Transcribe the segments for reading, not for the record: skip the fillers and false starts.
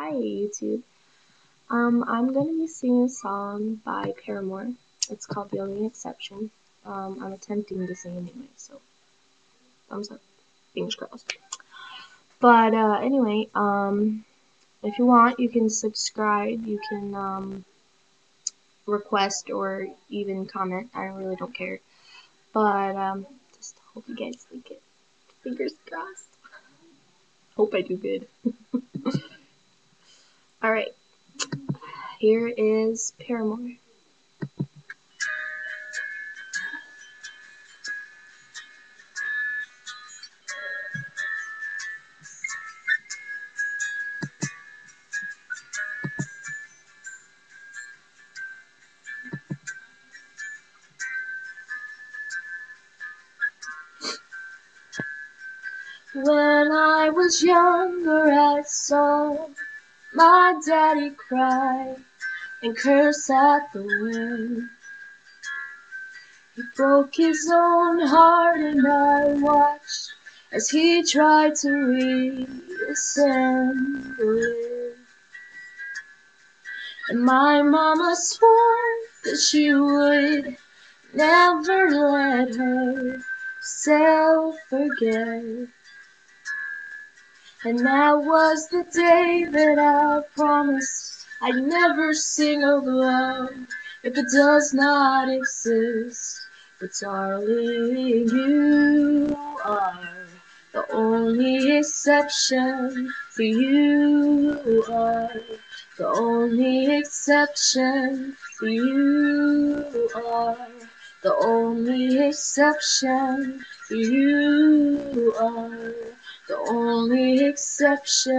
Hi YouTube. I'm gonna be singing a song by Paramore. It's called The Only Exception. I'm attempting to sing anyway, so thumbs up, fingers crossed. But anyway, if you want, you can subscribe, you can request or even comment. I really don't care. But just hope you guys like it. Fingers crossed. Hope I do good. Alright, here is Paramore. When I was younger, I saw my daddy cry and curse at the wind. He broke his own heart and I watched as he tried to reassemble it. And my mama swore that she would never let herself forget. And that was the day that I promised I'd never sing of love if it does not exist. But darling, you are the only exception. For you are the only exception. For you are the only exception. For you are the only exception.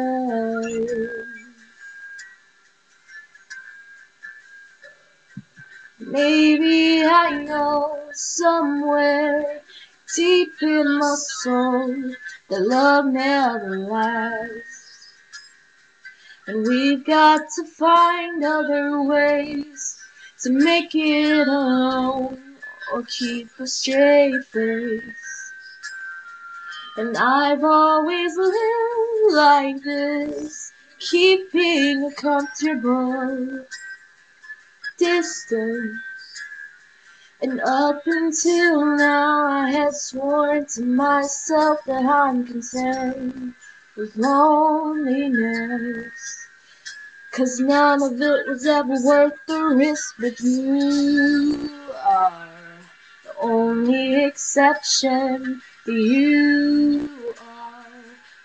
Maybe I know somewhere deep in my soul that love never lasts, and we've got to find other ways to make it alone or keep a straight face. And I've always lived like this, keeping a comfortable distance. And up until now I had sworn to myself that I'm content with loneliness, 'cause none of it was ever worth the risk. But you are the only exception. You are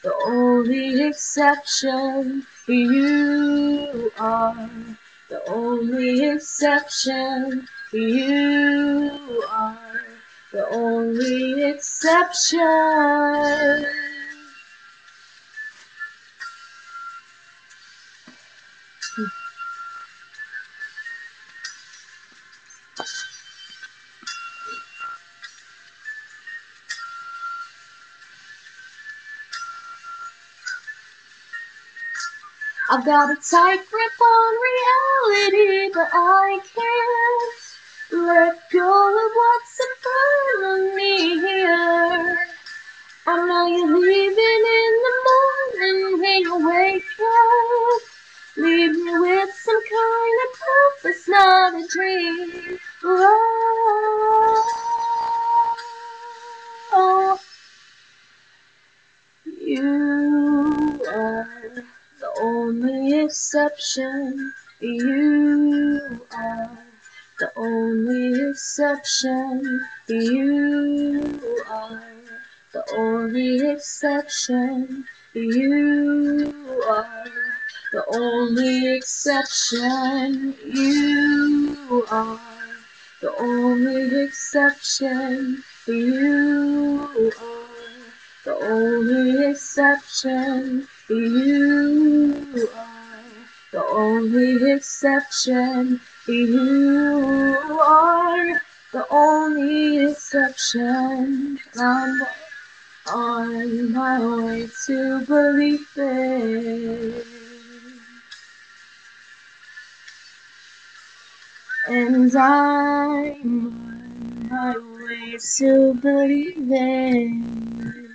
the only exception. You are the only exception. You are the only exception. I've got a tight grip on reality, but I can't let go of what's in front of me here. I know you're leaving in the morning when you wake up. Leave me with some kind of purpose, not a dream. Oh, you are the only exception. You are the only exception. You are the only exception. You are the only exception. You are the only exception. You are the only exception. You are the only exception. You are the only exception. I'm on my way to believe it. And I'm on my way to believe it.